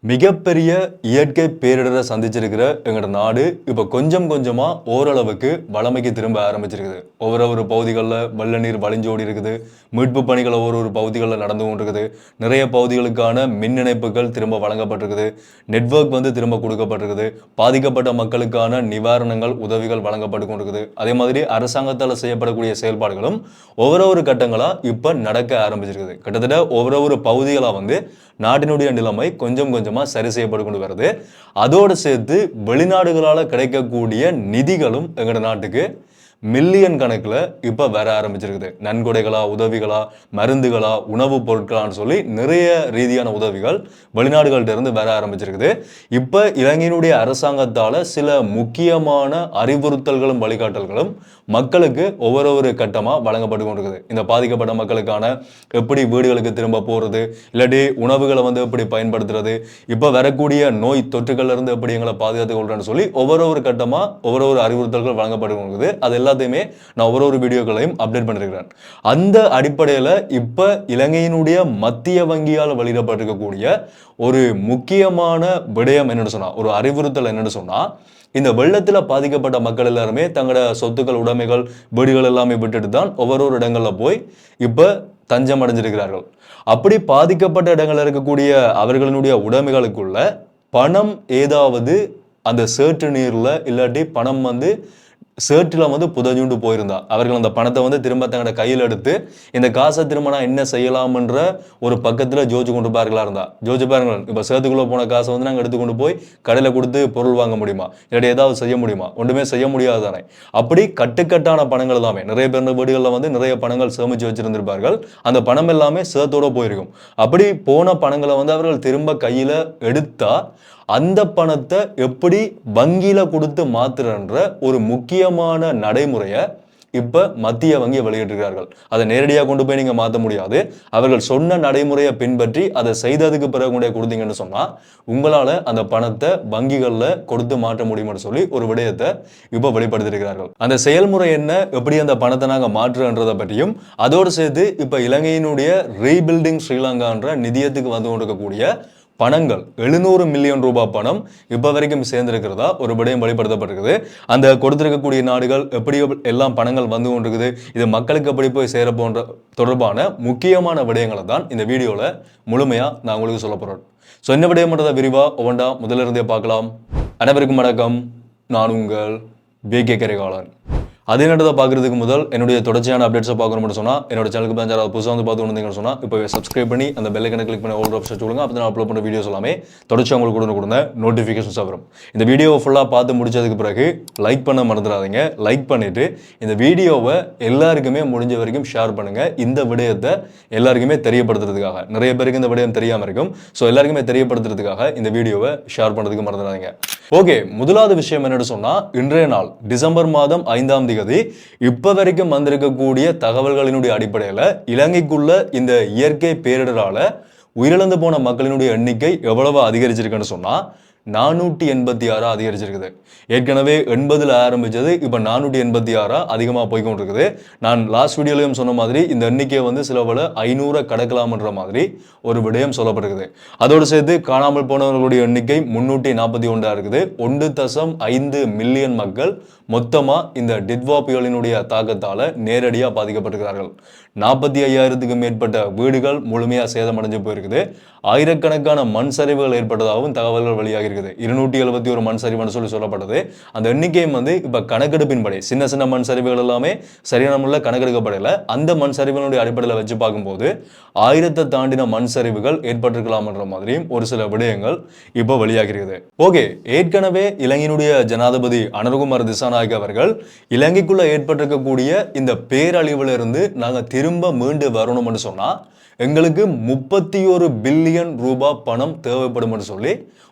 மிகப்பெரிய இயற்கை பேரிடரை சந்திச்சிருக்கிற எங்களோட நாடு இப்போ கொஞ்சம் கொஞ்சமாக ஓரளவுக்கு வளமைக்கு திரும்ப ஆரம்பிச்சிருக்குது. ஒவ்வொரு பகுதிகளில் வெள்ள நீர் வழிஞ்சோடி இருக்குது. மீட்பு பணிகள் ஒவ்வொரு பகுதிகளில் நடந்து கொண்டிருக்குது. நிறைய பகுதிகளுக்கான மின் இணைப்புகள் திரும்ப வழங்கப்பட்டிருக்குது. நெட்வொர்க் திரும்ப கொடுக்கப்பட்டிருக்குது. பாதிக்கப்பட்ட மக்களுக்கான நிவாரணங்கள் உதவிகள் வழங்கப்பட்டு கொண்டிருக்குது. அதே மாதிரி அரசாங்கத்தால் செய்யப்படக்கூடிய செயல்பாடுகளும் ஒவ்வொரு கட்டங்களாக இப்போ நடக்க ஆரம்பிச்சிருக்குது. கிட்டத்தட்ட ஒவ்வொரு பகுதிகளாக நாட்டினுடைய நிலைமை கொஞ்சம் கொஞ்சமாக சரி செய்யப்பட்டு கொண்டு வருது. அதோடு சேர்த்து வெளிநாடுகளால் கிடைக்கக்கூடிய நிதிகளும் எங்களோட நாட்டுக்கு மில்லியன் கணக்கில் இப்போ வர ஆரம்பிச்சிருக்குது. நன்கொடைகளா, உதவிகளா, மருந்துகளா, உணவுப் பொருட்களான்னு சொல்லி நிறைய ரீதியான உதவிகள் வெளிநாடுகள்கிட்ட இருந்து வர ஆரம்பிச்சிருக்குது. இப்போ இலங்கையினுடைய அரசாங்கத்தால் சில முக்கியமான அறிவுறுத்தல்களும் வழிகாட்டல்களும் மக்களுக்கு ஒவ்வொரு கட்டமாக வழங்கப்பட்டு கொண்டிருக்குது. இந்த பாதிக்கப்பட்ட மக்களுக்கான எப்படி வீடுகளுக்கு திரும்ப போகிறது, இல்லாட்டி உணவுகளை எப்படி பயன்படுத்துறது, இப்போ வரக்கூடிய நோய் தொற்றுகள்ல இருந்து எப்படி எங்களை பாதுகாத்துக் கொள்றேன்னு சொல்லி ஒவ்வொரு கட்டமாக ஒவ்வொரு அறிவுறுத்தல்கள் வழங்கப்பட்டு கொண்டிருக்குது. அது எல்லாத்தையுமே நான் ஒவ்வொரு வீடியோக்களையும் அப்டேட் பண்ணிருக்கிறேன். அந்த அடிப்படையில் இப்போ இலங்கையினுடைய மத்திய வங்கியால் வெளியிடப்பட்டிருக்கக்கூடிய ஒரு முக்கியமான விடயம் என்னன்னு சொன்னா, ஒரு அறிவுறுத்தல் என்னன்னு சொன்னா, இந்த வெள்ளத்தில் பாதிக்கப்பட்ட மக்கள் எல்லாருமே தங்களோட சொத்துக்கள், உடைமைகள், வீடுகள் எல்லாமே விட்டுட்டு தான் ஒவ்வொரு இடங்களில் போய் இப்போ தஞ்சம் அடைஞ்சிருக்கிறார்கள். அப்படி பாதிக்கப்பட்ட இடங்களில் இருக்கக்கூடிய அவர்களுடைய உடைமைகளுக்குள்ள பணம் ஏதாவது அந்த சேற்று நீரில் இல்லாட்டி பணம் சேற்றில் புதஞ்சுண்டு போயிருந்தா அவர்கள் அந்த பணத்தை திரும்ப தங்களோட கையில் எடுத்து இந்த காசை திரும்ப நான் என்ன செய்யலாம்ன்ற ஒரு பக்கத்தில் ஜோதிச்சு கொண்டு பாருங்களா இருந்தா ஜோதிச்சு பாருங்கள். இப்போ சேத்துக்குள்ளே போன காசை நாங்கள் எடுத்துக்கொண்டு போய் கடையில் கொடுத்து பொருள் வாங்க முடியுமா, இல்லாட்டி ஏதாவது செய்ய முடியுமா? ஒன்றுமே செய்ய முடியாது தானே. அப்படி கட்டுக்கட்டான பணங்கள் எல்லாமே நிறைய பேர் வீடுகளில் நிறைய பணங்கள் சேமிச்சு வச்சிருந்திருப்பார்கள். அந்த பணம் எல்லாமே சேத்தோட போயிருக்கும். அப்படி போன பணங்களை அவர்கள் திரும்ப கையில் எடுத்தா அந்த பணத்தை எப்படி வங்கியில கொடுத்து மாத்துறன்ற ஒரு முக்கியமான நடைமுறையை இப்ப மத்திய வங்கி வெளியிட்டிருக்கிறார்கள். அதை நேரடியாக கொண்டு போய் நீங்க மாற்ற முடியாது. அவர்கள் சொன்ன நடைமுறையை பின்பற்றி அதை செய்ததுக்கு பிறகு கொண்டே கொடுத்தீங்கன்னு சொன்னா உங்களால அந்த பணத்தை வங்கிகள்ல கொடுத்து மாற்ற முடியும்னு சொல்லி ஒரு விடயத்தை இப்ப வெளிப்படுத்தியிருக்கிறார்கள். அந்த செயல்முறை என்ன, எப்படி அந்த பணத்தை நாங்க மாற்றுன்றதை பற்றியும் அதோடு சேர்த்து இப்ப இலங்கையினுடைய ரீபில்டிங் ஸ்ரீலங்கான்ற நிதியத்துக்கு கொண்டிருக்கக்கூடிய பணங்கள் 700 மில்லியன் ரூபாய் பணம் இப்போ வரைக்கும் சேர்ந்திருக்கிறதா ஒரு விடயம் வெளிப்படுத்தப்பட்டிருக்குது. அந்த கொடுத்திருக்கக்கூடிய நாடுகள் எப்படி எல்லாம் பணங்கள் கொண்டிருக்குது, இது மக்களுக்கு எப்படி போய் சேர போன்ற தொடர்பான முக்கியமான விடயங்களை தான் இந்த வீடியோவில் முழுமையாக நான் உங்களுக்கு சொல்ல போகிறேன். ஸோ என்ன விடயம்ன்றதை விரிவாக ஒவ்வொன்றா முதல்ல இருந்தே பார்க்கலாம். அனைவருக்கும் வணக்கம். நான் உங்கள் BK கரிகாலன். அதே நேரத்தை பார்க்கறதுக்கு முதல் என்னுடைய தொடர்ச்சியான அப்டேட்ஸை பார்க்கணும்னு சொன்னால் என்னோட சேனலுக்கு யாராவது புதுசாக பார்த்து வந்தீங்கன்னு சொன்னால் இப்போ சப்ஸ்கிரைப் பண்ணி அந்த பெல் ஐக்கனை கிளிக் பண்ணி ஆல் ஆப்ஷன் சொல்லுங்கள். அப்போ நான் அப்லோட் பண்ணுற வீடியோஸ் எல்லாமே தொடர்ச்சி உங்களுக்கு கொடுங்க நோட்டிஃபிகேஷன்ஸ் வரும். இந்த வீடியோவை ஃபுல்லாக பார்த்து முடிச்சதுக்கு பிறகு லைக் பண்ண மறந்துடாதீங்க. லைக் பண்ணிவிட்டு இந்த வீடியோவை எல்லாருக்குமே முடிஞ்ச வரைக்கும் ஷேர் பண்ணுங்கள். இந்த விடயத்தை எல்லாருக்குமே தெரியப்படுத்துறதுக்காக, நிறைய பேருக்கு இந்த விடயம் தெரியாமல் இருக்கும். ஸோ எல்லாருக்குமே தெரியப்படுத்துறதுக்காக இந்த வீடியோவை ஷேர் பண்ணுறதுக்கு மறந்துடாதீங்க. ஓகே, முதலாவது விஷயம் என்னன்னு சொன்னா, இன்றைய நாள் டிசம்பர் மாதம் 5ஆம் தேதி இப்ப வரைக்கும் வந்திருக்கக்கூடிய தகவல்களினுடைய அடிப்படையில் இலங்கைக்குள்ள இந்த இயற்கை பேரிடரால உயிரிழந்து போன மக்களினுடைய எண்ணிக்கை எவ்வளவு அதிகரிச்சிருக்குன்னு சொன்னா 486 அதிகரிச்சிருக்குது. ஏற்கனவே 80ல் ஆரம்பிச்சது இப்போ 486 அதிகமாக போய்கொண்டிருக்குது. நான் லாஸ்ட் வீடியோலையும் சொன்ன மாதிரி இந்த எண்ணிக்கையை சில பல 500 கடக்கலாம்ன்ற மாதிரி ஒரு விடயம் சொல்லப்பட்டிருக்குது. அதோடு சேர்த்து காணாமல் போனவர்களுடைய எண்ணிக்கை 341 இருக்குது. 1.5 மில்லியன் மக்கள் மொத்தமாக இந்த டிட்வா புயலினுடைய தாக்கத்தால் நேரடியாக பாதிக்கப்பட்டிருக்கிறார்கள். 45,000க்கு மேற்பட்ட வீடுகள் முழுமையாக சேதமடைஞ்சு போயிருக்குது. ஆயிரக்கணக்கான மண் சரிவுகள் ஏற்பட்டதாகவும் தகவல்கள் வெளியாகி இருக்குது. 271 மண் சரிவுன்னு சொல்லப்பட்டது. அந்த எண்ணிக்கையும் இப்போ கணக்கெடுப்பின்படி சின்ன மண் சரிவுகள் எல்லாமே சரியான முறையில் கணக்கெடுக்கப்படலை. அந்த மண் சரிவுகளுடைய அடிப்படையில் வச்சு பார்க்கும்போது 1000 தாண்டின மண் சரிவுகள் ஏற்பட்டிருக்கலாம்ன்ற மாதிரியும் ஒரு சில விடயங்கள் இப்போ வெளியாகி இருக்குது. ஓகே, ஏற்கனவே இலங்கையினுடைய ஜனாதிபதி அனுரகுமார் திசாநாயக்க அவர்கள் இலங்கைக்குள்ள ஏற்பட்டிருக்கக்கூடிய இந்த பேரழிவிலிருந்து நாங்கள் திரும்ப மீண்டு வரணும்னு சொன்னா எங்களுக்கு 31 பில்லியன் ரூபாய் பணம் தேவைப்படும் என்று சொல்லி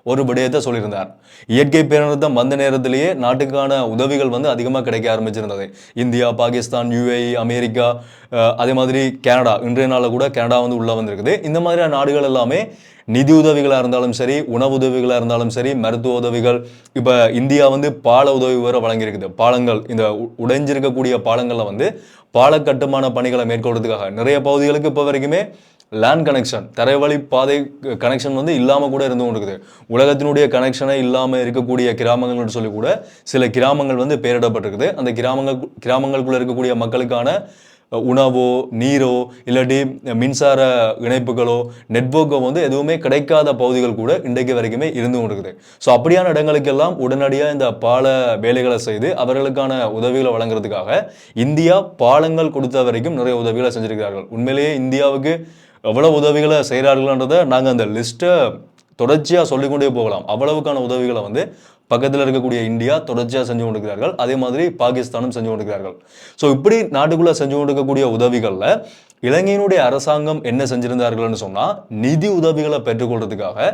ஒரு விடயத்தை சொல்லியிருந்தார். இயற்கை பேரிடர் வந்த நேரத்திலேயே நாட்டுக்கான உதவிகள் அதிகமாக கிடைக்க ஆரம்பிச்சிருந்தது. இந்தியா, பாகிஸ்தான், UAE, அமெரிக்கா, அதே மாதிரி கனடா, இன்றைய நாளில் கூட கனடா உள்ள வந்திருக்குது. இந்த மாதிரியான நாடுகள் எல்லாமே நிதி உதவிகளாக இருந்தாலும் சரி, உணவு உதவிகளாக இருந்தாலும் சரி, மருத்துவ உதவிகள், இப்போ இந்தியா பால உதவி வேற வழங்கியிருக்குது. பாலங்கள், இந்த உடைஞ்சிருக்கக்கூடிய பாலங்களில் பால கட்டுமான பணிகளை மேற்கொள்றதுக்காக நிறைய பகுதிகளுக்கு இப்போ வரைக்குமே லேண்ட் கனெக்ஷன், தரைவழி பாதை கனெக்ஷன் வந்து இல்லாமல் கூட இருந்து கொண்டிருக்குது. உலகத்தினுடைய கனெக்ஷனே இல்லாமல் இருக்கக்கூடிய கிராமங்கள்னு சொல்லி கூட சில கிராமங்கள் வந்து பெயரிடப்பட்டிருக்குது. அந்த கிராமங்களுக்குள்ள இருக்கக்கூடிய மக்களுக்கான உணவோ நீரோ இல்லாட்டி மின்சார இணைப்புகளோ நெட்வொர்க்கோ வந்து எதுவுமே கிடைக்காத பகுதிகள் கூட இன்றைக்கு வரைக்குமே இருந்து கொண்டிருக்குது. ஸோ அப்படியான இடங்களுக்கெல்லாம் உடனடியாக இந்த பால வேலைகளை செய்து அவர்களுக்கான உதவிகளை வழங்குறதுக்காக இந்தியா பாலங்கள் கொடுத்த வரைக்கும் நிறைய உதவிகளை செஞ்சிருக்கிறார்கள். உண்மையிலேயே இந்தியாவுக்கு எவ்வளவு உதவிகளை செய்கிறார்கள்ன்றதை நாங்கள் அந்த லிஸ்ட்டை தொடர்ச்சியாக சொல்லிக்கொண்டே போகலாம். அவ்வளவுக்கான உதவிகளை வந்து பக்கத்தில் இருக்கக்கூடிய இந்தியா தொடர்ச்சியாக செஞ்சு கொண்டிருக்கிறார்கள். அதே மாதிரி பாகிஸ்தானும் செஞ்சு கொண்டிருக்கிறார்கள். ஸோ இப்படி நாட்டுக்குள்ளே செஞ்சு கொண்டிருக்கக்கூடிய உதவிகளில் இலங்கையினுடைய அரசாங்கம் என்ன செஞ்சிருந்தார்கள்னு சொன்னால், நிதி உதவிகளை பெற்றுக்கொள்றதுக்காக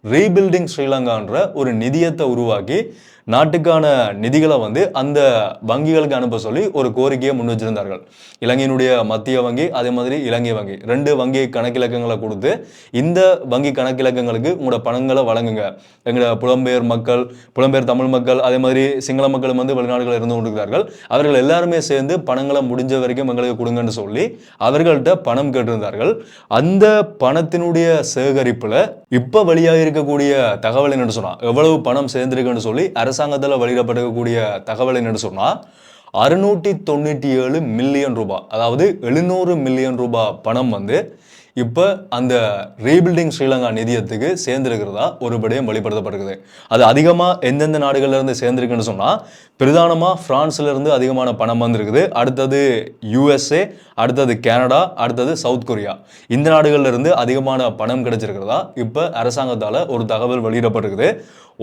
ரீபில்டிங் ஸ்ரீலங்கான்ற ஒரு நிதியத்தை உருவாக்கி நாட்டுக்கான நிதிகளை வந்து அந்த வங்கிகளுக்கு அனுப்ப சொல்லி ஒரு கோரிக்கையை முன் வச்சிருந்தார்கள். இலங்கையினுடைய மத்திய வங்கி அதே மாதிரி இலங்கை வங்கி 2 வங்கி கணக்கிலக்கங்களை கொடுத்து இந்த வங்கி கணக்கிலக்கங்களுக்கு உங்களோட பணங்களை வழங்குங்க. எங்களோட புலம்பெயர் தமிழ் மக்கள் அதே மாதிரி சிங்கள மக்களும் வந்து வெளிநாடுகள் இருந்து கொண்டிருக்கிறார்கள். அவர்கள் எல்லாருமே சேர்ந்து பணங்களை முடிஞ்ச வரைக்கும் எங்களுக்கு கொடுங்கன்னு சொல்லி அவர்கள்ட்ட பணம் கேட்டிருந்தார்கள். அந்த பணத்தினுடைய சேகரிப்புல இப்ப வெளியாக இருக்கக்கூடிய தகவல் என்னன்னு சொன்னா, எவ்வளவு பணம் சேர்ந்திருக்குன்னு சொல்லி அரசாங்கத்தில் வெளியிடப்படக்கூடிய தகவல் என்னன்னு சொன்னா, 697 மில்லியன் ரூபாய், அதாவது 700 மில்லியன் ரூபாய் பணம் வந்து இப்போ அந்த ரீபில்டிங் ஸ்ரீலங்கா நிதியத்துக்கு சேர்ந்திருக்கிறதா ஒரு விடயம் வெளிப்படுத்தப்பட்டிருக்குது. அது அதிகமாக எந்தெந்த நாடுகள்ல இருந்து சேர்ந்திருக்குன்னு சொன்னால், பிரதானமாக பிரான்ஸ்ல இருந்து அதிகமான பணம் வந்திருக்குது. அடுத்தது USA, அடுத்தது கனடா, அடுத்தது சவுத் கொரியா. இந்த நாடுகள்ல இருந்து அதிகமான பணம் கிடைச்சிருக்கிறதா இப்போ அரசாங்கத்தால் ஒரு தகவல் வெளியிடப்பட்டிருக்குது.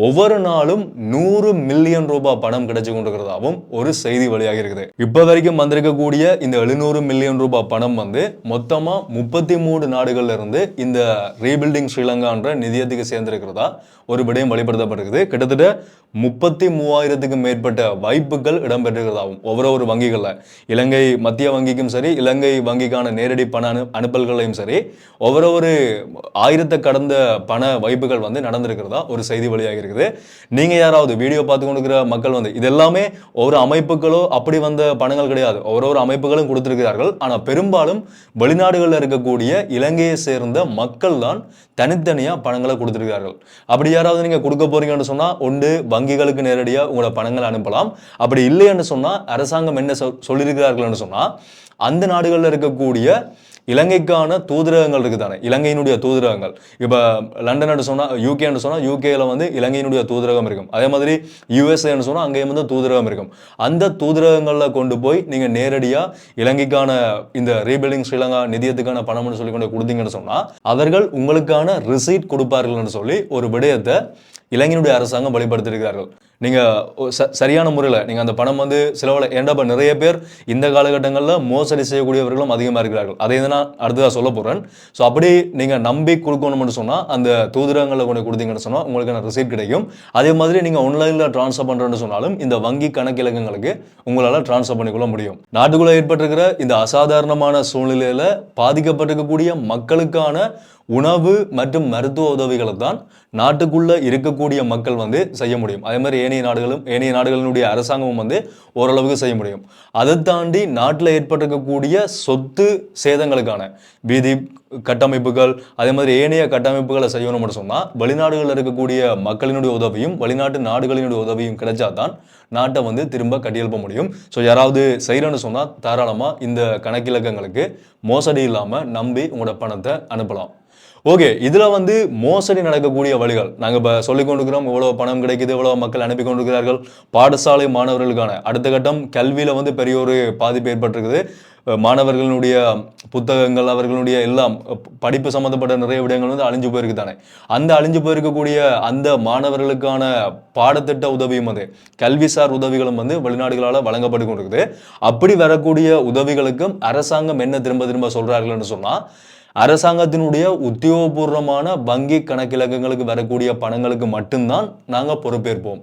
ஒவ்வொரு நாளும் 100 மில்லியன் ரூபாய் பணம் கிடைச்சு கொண்டிருக்கிறதாவும் ஒரு செய்தி வெளியாகி இருக்குது. இப்ப வரைக்கும் வந்திருக்கக்கூடிய இந்த 700 மில்லியன் ரூபாய் பணம் வந்து மொத்தமா 33 நாடுகள்ல இருந்து இந்த ரீபில்டிங் ஸ்ரீலங்கான்ற நிதியத்துக்கு சேர்ந்திருக்கிறதா ஒரு விடயம் வெளிப்படுத்தப்பட்டிருக்குது. கிட்டத்தட்ட 33,000க்கும் மேற்பட்ட வாய்ப்புகள் இடம்பெற்றிருக்கிறதாகும் ஒவ்வொரு வங்கிகளில். இலங்கை மத்திய வங்கிக்கும் சரி, இலங்கை வங்கிக்கான நேரடி பண அனுப்பல்களையும் சரி, ஒவ்வொரு 1000 கடந்த பண வாய்ப்புகள் வந்து நடந்திருக்கிறதா ஒரு செய்தி வெளியாகி இருக்குது. நீங்க யாராவது வீடியோ பார்த்து கொண்டிருக்கிற மக்கள் வந்து இதெல்லாமே ஒரு அமைப்புகளோ அப்படி வந்த பணங்கள் கிடையாது. ஒவ்வொரு அமைப்புகளும் கொடுத்திருக்கிறார்கள். ஆனா பெரும்பாலும் வெளிநாடுகளில் இருக்கக்கூடிய இலங்கையை சேர்ந்த மக்கள் தான் தனித்தனியா பணங்களை கொடுத்திருக்கிறார்கள். அப்படி யாராவது நீங்க கொடுக்க போறீங்கன்னு சொன்னா, ஒன்று வங்கிகளுக்கு நேரடியா உங்களோட பணங்களை அனுப்பலாம். அப்படி இல்லைன்னு சொன்னா அரசாங்கம் என்ன சொல்லியிருக்கிறார்கள்னு சொன்னா, அந்த நாடுகளில் இருக்கக்கூடிய இலங்கைக்கான தூதரகங்கள் இருக்குதானே, இலங்கையினுடைய தூதரகங்கள். இப்போ லண்டன் சொன்னால் யூகேன்னு சொன்னால் யூகேல வந்து இலங்கையினுடைய தூதரகம் இருக்கும். அதே மாதிரி USA சொன்னால் அங்கேயும் வந்து தூதரகம் இருக்கும். அந்த தூதரகங்களில் கொண்டு போய் நீங்கள் நேரடியாக இலங்கைக்கான இந்த ரீபில்டிங் ஸ்ரீலங்கா நிதியத்துக்கான பணம்னு சொல்லி கொண்டு கொடுத்தீங்கன்னு சொன்னால் அவர்கள் உங்களுக்கான ரிசீட் கொடுப்பார்கள்னு சொல்லி ஒரு விடயத்தை இலங்கையினுடைய அரசாங்கம் வெளிப்படுத்தியிருக்கிறார்கள். நீங்கள் சரியான முறையில் நீங்கள் அந்த பணம் வந்து செலவில் ஏன்டா நிறைய பேர் இந்த காலகட்டங்களில் மோசடி செய்யக்கூடியவர்களும் அதிகமாக இருக்கிறார்கள். அதை நான் அடுத்ததாக சொல்ல போகிறேன். ஸோ அப்படி நீங்கள் நம்பி கொடுக்கணும்னு சொன்னால் அந்த தூதரகங்களில் கொண்டு கொடுத்தீங்கன்னு சொன்னால் உங்களுக்கான ரிசீட் கிடைக்கும். அதே மாதிரி நீங்கள் ஆன்லைனில் ட்ரான்ஸ்ஃபர் பண்ணுறேன்னு சொன்னாலும் இந்த வங்கி கணக்கிலக்கங்களுக்கு உங்களால் ட்ரான்ஸ்ஃபர் பண்ணிக்கொள்ள முடியும். நாட்டுக்குள்ளே ஏற்பட்டிருக்கிற இந்த அசாதாரணமான சூழ்நிலையில் பாதிக்கப்பட்டிருக்கக்கூடிய மக்களுக்கான உணவு மற்றும் மருத்துவ உதவிகளை தான் நாட்டுக்குள்ள இருக்கக்கூடிய மக்கள் வந்து செய்ய முடியும். அதே மாதிரி ஏனைய நாடுகளினுடைய அரசாங்கமும் வந்து ஓரளவுக்கு செய்ய முடியும். அதை தாண்டி நாட்டில் ஏற்பட்டிருக்கக்கூடிய சொத்து சேதங்களுக்கான வீதி கட்டமைப்புகள் அதே மாதிரி ஏனைய கட்டமைப்புகளை செய்யணும்னு சொன்னால் வெளிநாடுகளில் இருக்கக்கூடிய மக்களினுடைய உதவியும் வெளிநாட்டு நாடுகளினுடைய உதவியும் கிடைச்சாதான் நாட்டை வந்து திரும்ப கட்டியெழுப்ப முடியும். ஸோ யாராவது செய்கிறேன்னு சொன்னால் தாராளமாக இந்த கணக்கிலக்கங்களுக்கு மோசடி இல்லாமல் நம்பி உங்களோட பணத்தை அனுப்பலாம். ஓகே, இதில் வந்து மோசடி நடக்கக்கூடிய வழிகள் நாங்கள் இப்போ சொல்லிக் கொண்டிருக்கிறோம். எவ்வளோ பணம் கிடைக்குது, எவ்வளோ மக்கள் அனுப்பி கொண்டிருக்கிறார்கள். பாடசாலை மாணவர்களுக்கான அடுத்த கட்டம் கல்வியில் வந்து பெரிய ஒரு பாதிப்பு ஏற்பட்டிருக்குது. மாணவர்களுடைய புத்தகங்கள் அவர்களுடைய எல்லாம் படிப்பு சம்மந்தப்பட்ட நிறைய விடயங்கள் வந்து அழிஞ்சு போயிருக்கு தானே. அந்த அழிஞ்சு போயிருக்கக்கூடிய அந்த மாணவர்களுக்கான பாடத்திட்ட உதவியும் வந்து கல்விசார் உதவிகளும் வந்து வெளிநாடுகளால் வழங்கப்பட்டு கொண்டிருக்குது. அப்படி வரக்கூடிய உதவிகளுக்கும் அரசாங்கம் என்ன திரும்ப திரும்ப சொல்கிறார்கள்னு சொன்னால், அரசாங்கத்தினுடைய உத்தியோகபூர்வமான வங்கி கணக்கிலக்கங்களுக்கு வரக்கூடிய பணங்களுக்கு மட்டும்தான் நாங்கள் பொறுப்பேற்போம்.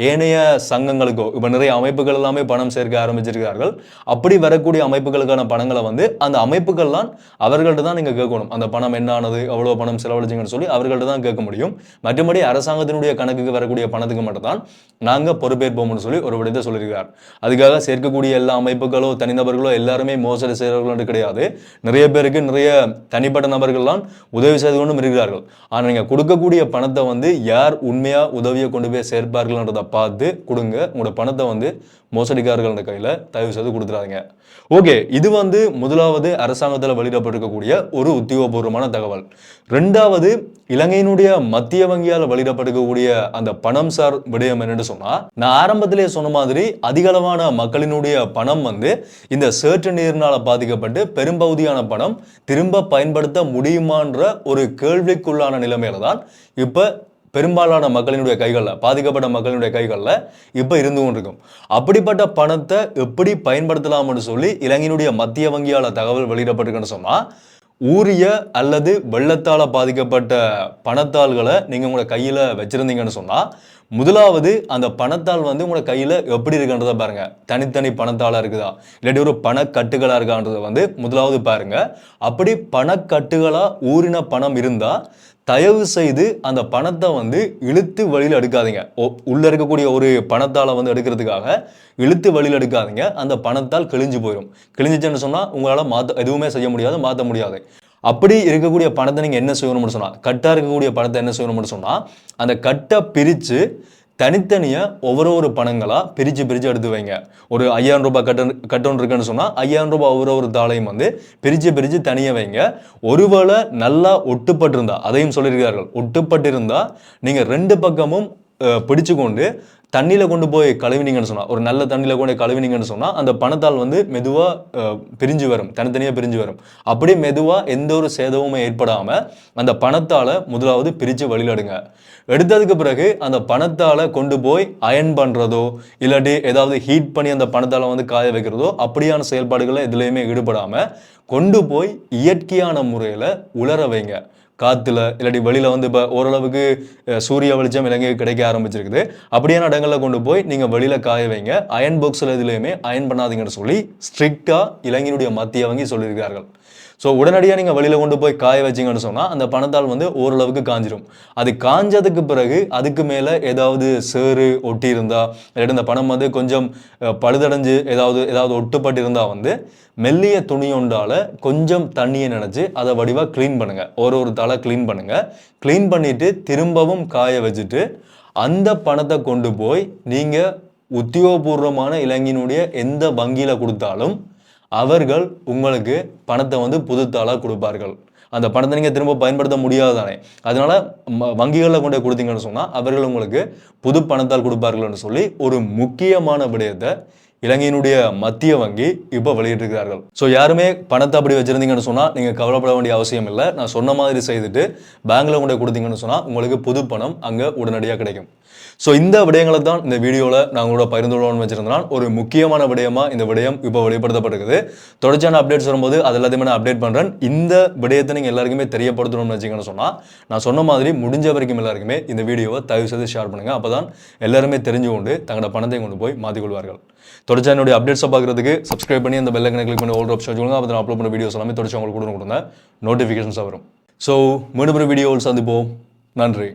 ஏனைய சங்கங்களுக்கோ இப்போ நிறைய அமைப்புகள் எல்லாமே பணம் சேர்க்க ஆரம்பிச்சிருக்கிறார்கள். அப்படி வரக்கூடிய அமைப்புகளுக்கான பணங்களை வந்து அந்த அமைப்புகள்லாம் அவர்கள்ட்ட தான் நீங்கள் கேட்கணும். அந்த பணம் என்னானது, எவ்வளோ பணம் செலவழிச்சிங்கன்னு சொல்லி அவர்கள்ட்ட தான் கேட்க முடியும். மற்றபடி அரசாங்கத்தினுடைய கணக்குக்கு வரக்கூடிய பணத்துக்கு மட்டும் தான் நாங்கள் பொறுப்பேற்போம்னு சொல்லி ஒரு விடத்தை சொல்லியிருக்கிறார். அதுக்காக சேர்க்கக்கூடிய எல்லா அமைப்புகளோ தனிநபர்களோ எல்லாருமே மோசடி செய்கிறவர்கள் கிடையாது. நிறைய பேருக்கு நிறைய தனிப்பட்ட நபர்கள்லாம் உதவி செய்து கொண்டும் இருக்கிறார்கள். ஆனால் நீங்கள் கொடுக்கக்கூடிய பணத்தை வந்து யார் உண்மையாக உதவியை கொண்டு போய் சேர்ப்பார்கள்ன்றதை பார்த்து கொடுங்க. உங்களோட பணத்தை வந்து மோசடிக்காரர்கள கையில் தயவு செய்து கொடுத்துறாதீங்க. ஓகே, இது வந்து முதலாவது அரசாங்கத்தில் வெளியிடப்பட்டிருக்கக்கூடிய ஒரு உத்தியோகபூர்வமான தகவல். ரெண்டாவது, இலங்கையினுடைய மத்திய வங்கியால் வெளியிடப்பட்டிருக்கக்கூடிய அந்த பணம் சார் விடயம் என்னன்னு சொன்னா, நான் ஆரம்பத்திலே சொன்ன மாதிரி அதிகளவான மக்களினுடைய பணம் வந்து இந்த சேற்று நீரினால பாதிக்கப்பட்டு பெரும்பகுதியான பணம் திரும்ப பயன்படுத்த முடியுமான்ற ஒரு கேள்விக்குள்ளான நிலைமையில தான் இப்ப பெரும்பாலான மக்களினுடைய கைகளில், பாதிக்கப்பட்ட மக்களினுடைய கைகளில் இப்போ இருந்து கொண்டிருக்கும். அப்படிப்பட்ட பணத்தை எப்படி பயன்படுத்தலாம்னு சொல்லி இலங்கையினுடைய மத்திய வங்கியால் தகவல் வெளியிடப்பட்டிருக்குன்னு சொன்னால், ஊரிய அல்லது வெள்ளத்தால் பாதிக்கப்பட்ட பணத்தாள்களை நீங்கள் உங்களோட கையில் வச்சுருந்தீங்கன்னு சொன்னால், முதலாவது அந்த பணத்தாள் வந்து உங்களோட கையில் எப்படி இருக்குன்றதை பாருங்கள். தனித்தனி பணத்தாளாக இருக்குதா, இல்லாட்டி ஒரு பணக்கட்டுகளாக இருக்கான்றதை வந்து முதலாவது பாருங்கள். அப்படி பணக்கட்டுகளாக ஊறின பணம் இருந்தால் தயவு செய்து அந்த பணத்தை வந்து இழுத்து வழியில் எடுக்காதீங்க. உள்ள இருக்கக்கூடிய ஒரு பணத்தால் வந்து எடுக்கிறதுக்காக இழுத்து வழியில் எடுக்காதீங்க. அந்த பணத்தால் கிழிஞ்சு போயிடும். கிழிஞ்சிச்சுன்னு சொன்னால் உங்களால் எதுவுமே செய்ய முடியாது, மாற்ற முடியாது. அப்படி இருக்கக்கூடிய பணத்தை நீங்கள் என்ன செய்யணும்னு சொன்னால், கட்டாக இருக்கக்கூடிய பணத்தை என்ன செய்யணும்னு சொன்னால், அந்த கட்டை பிரித்து தனித்தனியாக ஒவ்வொரு பணங்களாக பிரித்து எடுத்து வைங்க. ஒரு 5000 ரூபாய் கட்டணும் இருக்குன்னு சொன்னால் 5000 ரூபாய் ஒவ்வொரு தாளையும் வந்து பிரித்து தனியாக வைங்க. ஒருவேளை நல்லா ஒட்டுப்பட்டிருந்தா, அதையும் சொல்லியிருக்கிறார்கள், ஒட்டுப்பட்டிருந்தா நீங்கள் 2 பக்கமும் பிடிச்சு கொண்டு தண்ணியில் கொண்டு போய் கழுவினீங்கன்னு சொன்னால், ஒரு நல்ல தண்ணியில் கொண்டு கழுவினீங்கன்னு சொன்னால் அந்த பணத்தால் வந்து மெதுவாக பிரிஞ்சு வரும், தனித்தனியாக பிரிஞ்சு வரும். அப்படியே மெதுவாக எந்த ஒரு சேதமுமே ஏற்படாமல் அந்த பணத்தால் முதலாவது பிரித்து வழியிடுங்க. எடுத்ததுக்கு பிறகு அந்த பணத்தால் கொண்டு போய் அயன் பண்ணுறதோ இல்லாட்டி ஏதாவது ஹீட் பண்ணி அந்த பணத்தால் வந்து காய வைக்கிறதோ அப்படியான செயல்பாடுகளை எதுலேயுமே ஈடுபடாமல் கொண்டு போய் இயற்கையான முறையில் உலர வைங்க. காற்றுல இல்லாட்டி வெளியில் வந்து இப்போ ஓரளவுக்கு சூரிய வெளிச்சம் இலங்கைக்கு கிடைக்க ஆரம்பிச்சிருக்குது. அப்படியான இடங்களில் கொண்டு போய் நீங்கள் வெளியில் காய வைங்க. அயன் பாக்ஸில் எதுலேயுமே அயன் பண்ணாதீங்கன்னு சொல்லி ஸ்ட்ரிக்டாக இலங்கையினுடைய மத்திய வங்கி சொல்லியிருக்கிறார்கள். ஸோ உடனடியாக நீங்கள் வெளியில் கொண்டு போய் காய வச்சிங்கன்னு சொன்னால் அந்த பணத்தால் வந்து ஓரளவுக்கு காஞ்சிரும். அது காஞ்சதுக்கு பிறகு அதுக்கு மேலே ஏதாவது சேறு ஒட்டி இருந்தால் இல்லாட்டி இந்த பணம் வந்து கொஞ்சம் பழுதடைஞ்சு ஏதாவது ஒட்டுப்பட்டு இருந்தால் வந்து மெல்லிய துணி ஒன்றால் கொஞ்சம் தண்ணியை நினச்சி அதை வடிவாக க்ளீன் பண்ணுங்கள். ஒரு தலை க்ளீன் பண்ணுங்கள். க்ளீன் பண்ணிவிட்டு திரும்பவும் காய வச்சுட்டு அந்த பணத்தை கொண்டு போய் நீங்கள் உத்தியோகபூர்வமான இலங்கையினுடைய எந்த வங்கியில் கொடுத்தாலும் அவர்கள் உங்களுக்கு பணத்தை வந்து புதுத்தாளாக கொடுப்பார்கள். அந்த பணத்தை நீங்கள் திரும்ப பயன்படுத்த முடியாது தானே. அதனால வங்கிகளில் கொண்டு கொடுத்தீங்கன்னு சொன்னால் அவர்கள் உங்களுக்கு புது பணத்தால் கொடுப்பார்கள்னு சொல்லி ஒரு முக்கியமான விடயத்தை இலங்கையினுடைய மத்திய வங்கி இப்போ வெளியிட்டிருக்கிறார்கள். ஸோ யாருமே பணத்தை அப்படி வச்சிருந்தீங்கன்னு சொன்னால் நீங்கள் கவலைப்பட வேண்டிய அவசியம் இல்லை. நான் சொன்ன மாதிரி செய்துட்டு பேங்க்ல கொண்டு கொடுத்தீங்கன்னு சொன்னால் உங்களுக்கு புது பணம் அங்கே உடனடியாக கிடைக்கும். ஸோ இந்த விடயங்களை தான் இந்த வீடியோவில் நான் உங்களோட பகிர்ந்து கொள்ளணும்னு வச்சிருந்தேன். ஒரு முக்கியமான விடயமாக இந்த விடயம் இப்போ வெளிப்படுத்தப்பட்டிருக்குது. தொடர்ச்சியான அப்டேட்ஸ் வரும்போது அது எல்லாத்தையுமே நான் அப்டேட் பண்ணுறேன். இந்த விடயத்தை நீங்கள் எல்லாருக்குமே தெரியப்படுத்தணும்னு வச்சிங்கன்னு சொன்னால் நான் சொன்ன மாதிரி முடிஞ்ச வரைக்கும் எல்லாருக்குமே இந்த வீடியோவை தயவு செய்து ஷேர் பண்ணுங்கள். அப்போ தான் எல்லாருமே தெரிஞ்சு கொண்டு தங்களோட பணத்தை கொண்டு போய் மாற்றிக்கொள்வார்கள். தொடர்ச்சியாக என்னுடைய அப்டேட்ஸை பார்க்குறதுக்கு சப்ஸ்கிரைப் பண்ணி அந்த பெல் ஐக்கனை கிளிக் பண்ணி ஆல் ஆப்ஷன் வச்சுக்கோங்க. அப்போ நான் அப்லோட் பண்ண வீடியோஸ் எல்லாமே தொடர்ச்சி உங்களுக்கு கொடுங்க நோட்டிஃபிகேஷன்ஸாக வரும். ஸோ மீண்டும் ஒரு வீடியோவில் சந்திப்போம். நன்றி.